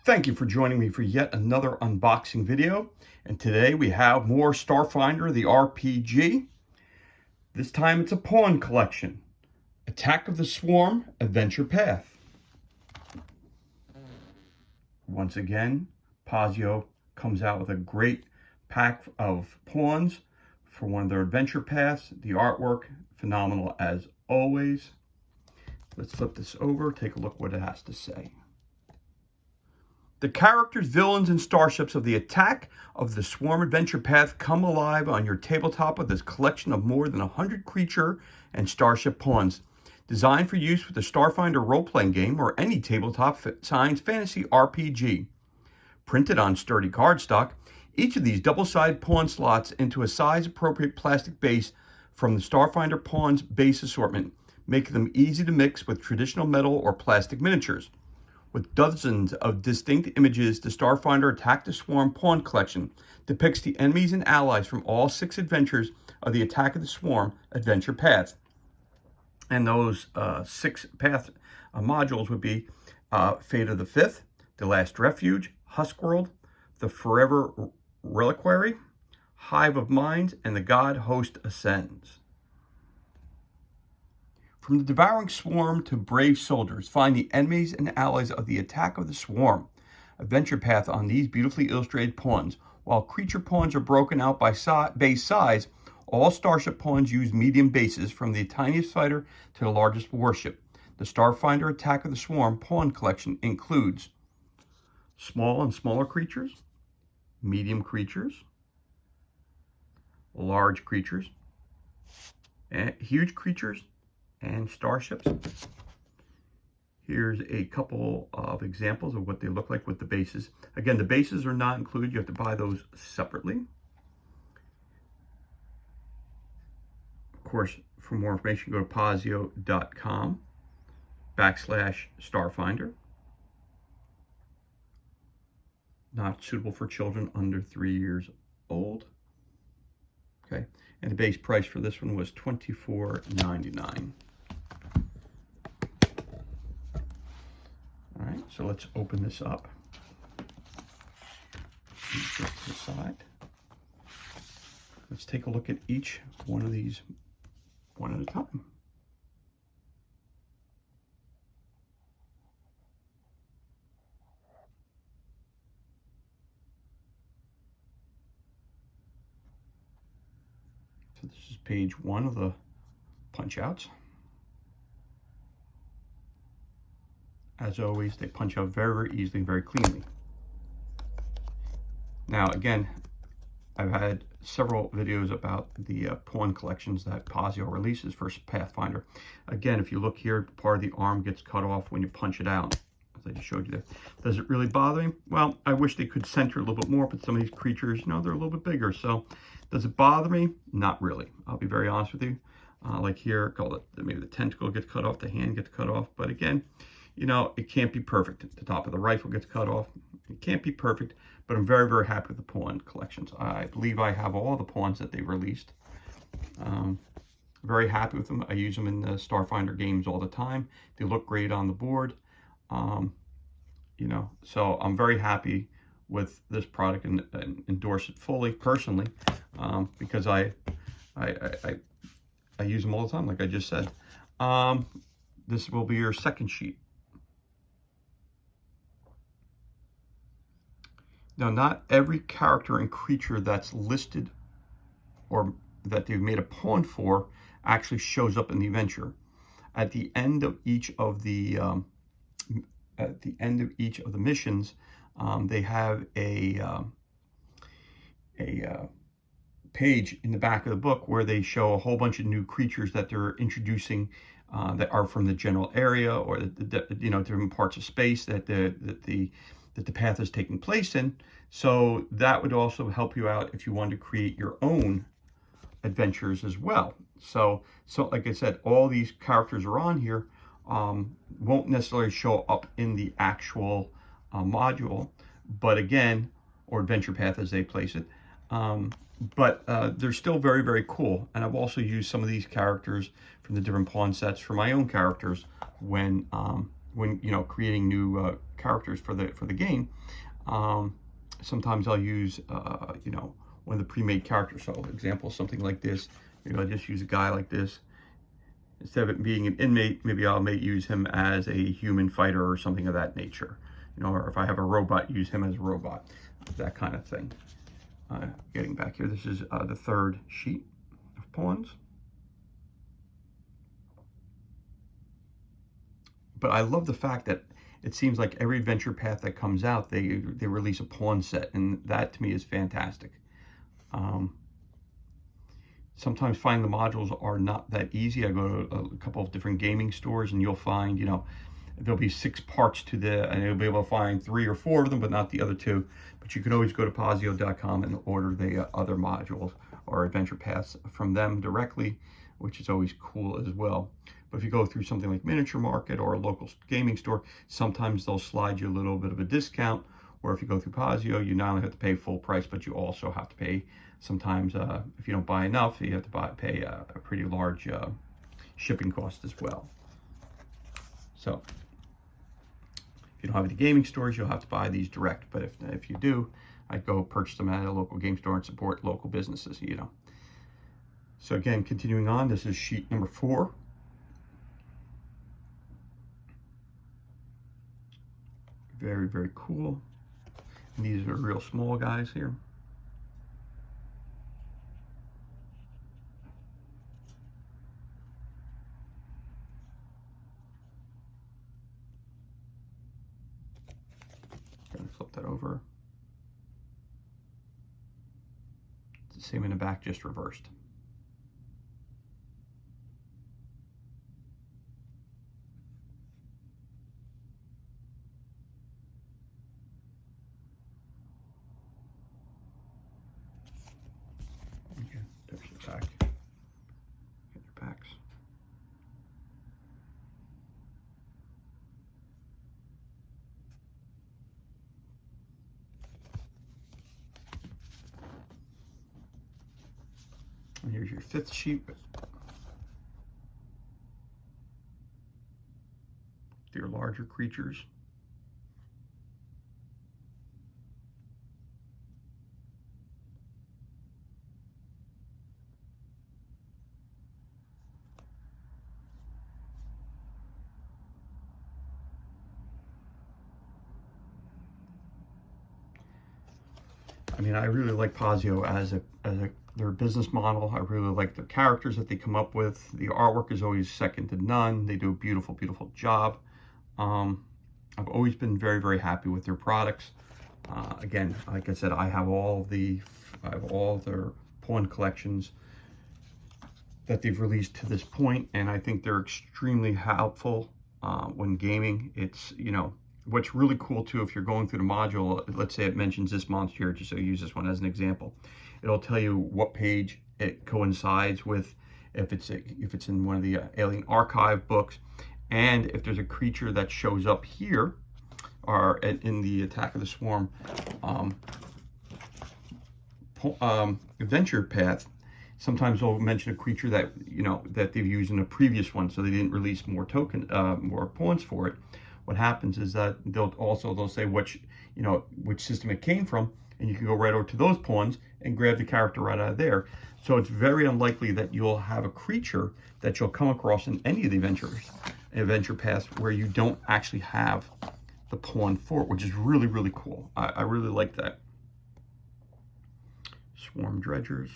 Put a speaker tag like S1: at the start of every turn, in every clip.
S1: Thank you for joining me for yet another unboxing video. And today we have more Starfinder, the RPG. This time it's a pawn collection. Attack of the Swarm, Adventure Path. Once again, Pazio comes out with a great pack of pawns for one of their adventure paths. The artwork, phenomenal as always. Let's flip this over, take a look what it has to say. The characters, villains, and starships of the Attack of the Swarm Adventure Path come alive on your tabletop with this collection of more than 100 creature and starship pawns. Designed for use with the Starfinder role-playing game or any tabletop science fantasy RPG. Printed on sturdy cardstock, each of these double-sided pawn slots into a size-appropriate plastic base from the Starfinder Pawns base assortment, making them easy to mix with traditional metal or plastic miniatures. With dozens of distinct images, the Starfinder Attack the Swarm Pawn Collection depicts the enemies and allies from all 6 adventures of the Attack of the Swarm Adventure Path. And those 6 path modules would be Fate of the Fifth, The Last Refuge, Huskworld, The Forever Reliquary, Hive of Minds, and The God Host Ascends. From the devouring swarm to brave soldiers, find the enemies and allies of the Attack of the Swarm Adventure Path on these beautifully illustrated pawns. While creature pawns are broken out by base size, all starship pawns use medium bases from the tiniest fighter to the largest warship. The Starfinder Attack of the Swarm Pawn Collection includes small and smaller creatures, medium creatures, large creatures, and huge creatures, and starships. Here's a couple of examples of what they look like with the bases. Again, the bases are not included. You have to buy those separately. Of course, for more information, go to pazio.com/Starfinder. Not suitable for children under 3 years old. Okay, and the base price for this one was $24.99. All right, so let's open this up. Put it to the side. Let's take a look at each one of these one at a time. So this is page 1 of the punch outs. As always, they punch out very, very easily and very cleanly. Now, again, I've had several videos about the pawn collections that Pazio releases for Pathfinder. Again, if you look here, part of the arm gets cut off when you punch it out, as I just showed you there. Does it really bother me? Well, I wish they could center a little bit more, but some of these creatures, they're a little bit bigger. So does it bother me? Not really. I'll be very honest with you. Like here, maybe the tentacle gets cut off, the hand gets cut off. But again, it can't be perfect. The top of the rifle gets cut off. It can't be perfect, but I'm very, very happy with the pawn collections. I believe I have all the pawns that they've released. Very happy with them. I use them in the Starfinder games all the time. They look great on the board. So I'm very happy with this product and endorse it fully, personally, because I use them all the time, like I just said. This will be your second sheet. Now, not every character and creature that's listed or that they've made a pawn for actually shows up in the adventure. At the end of each of the missions, they have a page in the back of the book where they show a whole bunch of new creatures that they're introducing that are from the general area or different parts of space that the path is taking place in. So that would also help you out if you want to create your own adventures as well. So like I said, all these characters are on here, won't necessarily show up in the actual module, but again, or adventure path as they place it. But they're still very, very cool. And I've also used some of these characters from the different pawn sets for my own characters when when creating new characters for the game. Um, Sometimes I'll use one of the pre-made characters. So example, something like this. Maybe I'll just use a guy like this. Instead of it being an inmate, maybe I'll use him as a human fighter or something of that nature. Or if I have a robot, use him as a robot. That kind of thing. Getting back here, this is the third sheet of pawns. But I love the fact that it seems like every adventure path that comes out, they release a pawn set, and that to me is fantastic. Sometimes finding the modules are not that easy. I go to a couple of different gaming stores, and you'll find, there'll be 6 parts to and you'll be able to find 3 or 4 of them, but not the other 2. But you can always go to Pazio.com and order the other modules or adventure paths from them directly, which is always cool as well. But if you go through something like Miniature Market or a local gaming store, sometimes they'll slide you a little bit of a discount. Or if you go through Pazio, you not only have to pay full price, but you also have to pay sometimes, if you don't buy enough, you have to pay a pretty large shipping cost as well. So if you don't have any gaming stores, you'll have to buy these direct. But if you do, I'd go purchase them at a local game store and support local businesses, So again, continuing on, this is sheet number 4. Very, very cool. And these are real small guys here. Gonna flip that over. It's the same in the back, just reversed. Okay, there's your back. Get your backs. And here's your 5th sheet. Your larger creatures. I mean, I really like Pazio as their business model. I really like the characters that they come up with. The artwork is always second to none. They do a beautiful, beautiful job. I've always been very, very happy with their products. Again, like I said, I have all their pawn collections that they've released to this point, and I think they're extremely helpful when gaming. It's, what's really cool too, if you're going through the module, let's say it mentions this monster here, just so you use this one as an example, it'll tell you what page it coincides with, if it's in one of the Alien Archive books, and if there's a creature that shows up here, or in the Attack of the Swarm adventure path. Sometimes they'll mention a creature that that they've used in a previous one, so they didn't release more pawns for it. What happens is that they'll say which system it came from, and you can go right over to those pawns and grab the character right out of there. So it's very unlikely that you'll have a creature that you'll come across in any of the adventure paths where you don't actually have the pawn for it, which is really, really cool. I really like that. Swarm Dredgers,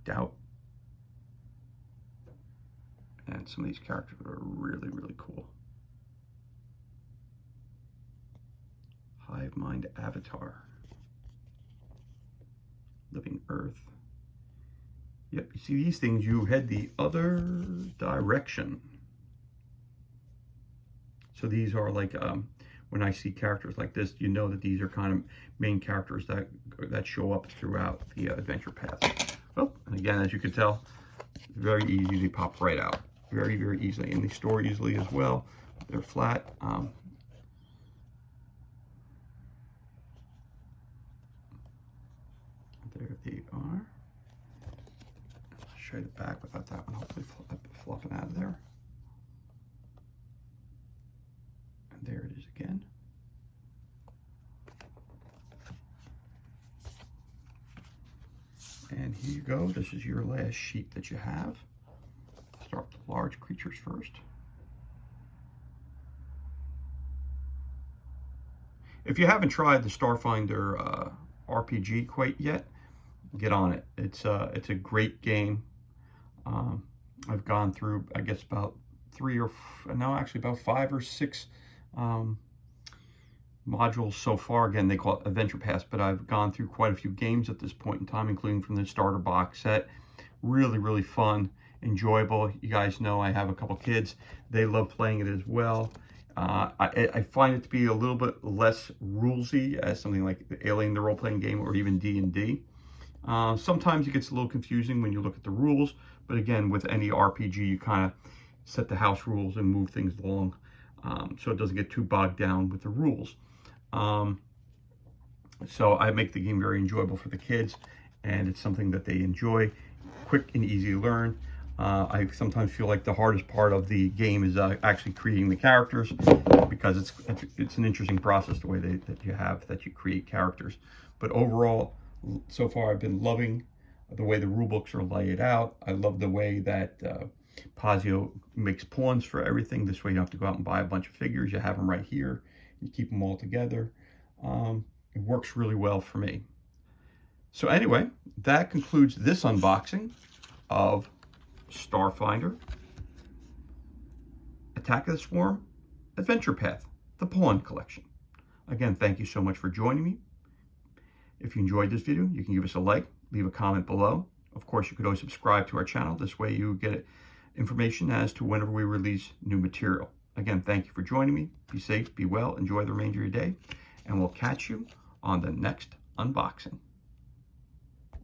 S1: Doubt, and some of these characters are really, really cool. Hive Mind Avatar, Living Earth. Yep, you see these things, you head the other direction. So these are like, when I see characters like this, you know that these are kind of main characters that show up throughout the adventure path. Oh, and again, as you can tell, very easy, they pop right out. Very, very easily, and they store easily as well. They're flat. There they are. I'll show you the back without that one hopefully flopping out of there. it is again. And here you go. This is your last sheet that you have. Start with the large creatures first. If you haven't tried the Starfinder RPG quite yet, get on it. It's a great game. I've gone through, I guess, about about 5 or 6 modules so far. Again, they call it Adventure Pass, but I've gone through quite a few games at this point in time, including from the starter box set. Really, really fun, enjoyable. You guys know I have a couple kids. They love playing it as well. I find it to be a little bit less rulesy as something like Alien, the role-playing game, or even D&D. Sometimes it gets a little confusing when you look at the rules, but again, with any RPG, you kind of set the house rules and move things along, so it doesn't get too bogged down with the rules. So I make the game very enjoyable for the kids, and it's something that they enjoy, quick and easy to learn. I sometimes feel like the hardest part of the game is actually creating the characters, because it's an interesting process the way that you create characters. But overall, so far I've been loving the way the rule books are laid out. I love the way that Pazio makes pawns for everything. This way you don't have to go out and buy a bunch of figures. You have them right here. You keep them all together. It works really well for me. So anyway, that concludes this unboxing of Starfinder, Attack of the Swarm, Adventure Path, the Pawn Collection. Again, thank you so much for joining me. If you enjoyed this video, you can give us a like, leave a comment below. Of course, you could always subscribe to our channel. This way you get information as to whenever we release new material. Again, thank you for joining me. Be safe, be well, enjoy the remainder of your day, and we'll catch you on the next unboxing.